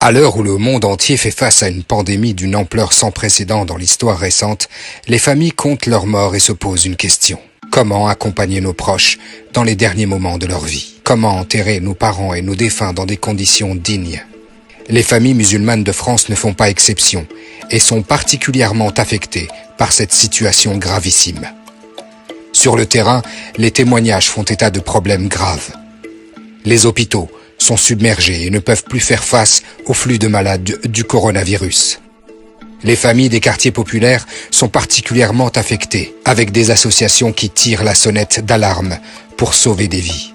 À l'heure où le monde entier fait face à une pandémie d'une ampleur sans précédent dans l'histoire récente, les familles comptent leurs morts et se posent une question. Comment accompagner nos proches dans les derniers moments de leur vie? Comment enterrer nos parents et nos défunts dans des conditions dignes? Les familles musulmanes de France ne font pas exception et sont particulièrement affectées par cette situation gravissime. Sur le terrain, les témoignages font état de problèmes graves. Les hôpitaux sont submergés et ne peuvent plus faire face au flux de malades du coronavirus. Les familles des quartiers populaires sont particulièrement affectées, avec des associations qui tirent la sonnette d'alarme pour sauver des vies.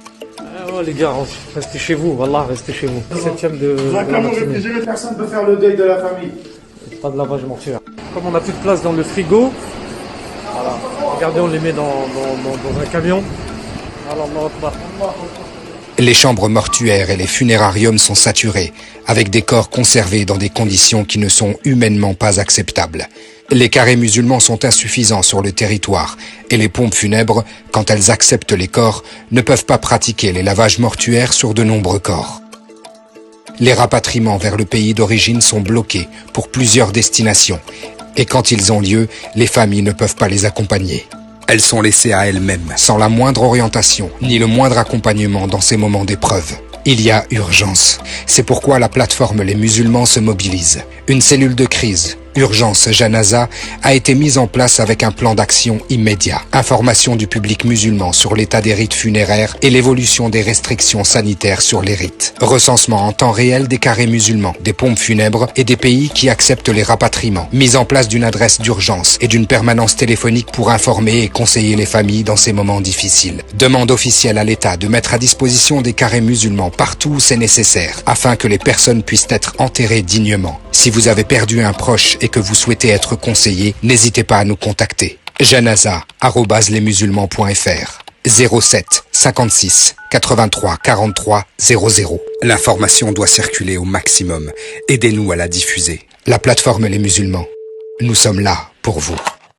Oh les gars, restez chez vous, Wallah, restez chez vous. 7e de la matinée. Personne ne peut faire le deuil de la famille. Pas de lavage mortuaire. Comme on n'a plus de place dans le frigo, voilà. Regardez, on les met dans un camion. Alors, Les chambres mortuaires et les funérariums sont saturés, avec des corps conservés dans des conditions qui ne sont humainement pas acceptables. Les carrés musulmans sont insuffisants sur le territoire et les pompes funèbres, quand elles acceptent les corps, ne peuvent pas pratiquer les lavages mortuaires sur de nombreux corps. Les rapatriements vers le pays d'origine sont bloqués pour plusieurs destinations et quand ils ont lieu, les familles ne peuvent pas les accompagner. Elles sont laissées à elles-mêmes, sans la moindre orientation, ni le moindre accompagnement dans ces moments d'épreuve. Il y a urgence. C'est pourquoi la plateforme Les Musulmans se mobilise. Une cellule de crise, Urgence Janaza, a été mise en place avec un plan d'action immédiat. Information du public musulman sur l'état des rites funéraires et l'évolution des restrictions sanitaires sur les rites. Recensement en temps réel des carrés musulmans, des pompes funèbres et des pays qui acceptent les rapatriements. Mise en place d'une adresse d'urgence et d'une permanence téléphonique pour informer et conseiller les familles dans ces moments difficiles. Demande officielle à l'État de mettre à disposition des carrés musulmans partout où c'est nécessaire, afin que les personnes puissent être enterrées dignement. Si vous avez perdu un proche et que vous souhaitez être conseillé, n'hésitez pas à nous contacter. janaza@lesmusulmans.fr 07 56 83 43 00. L'information doit circuler au maximum. Aidez-nous à la diffuser. La plateforme Les Musulmans. Nous sommes là pour vous.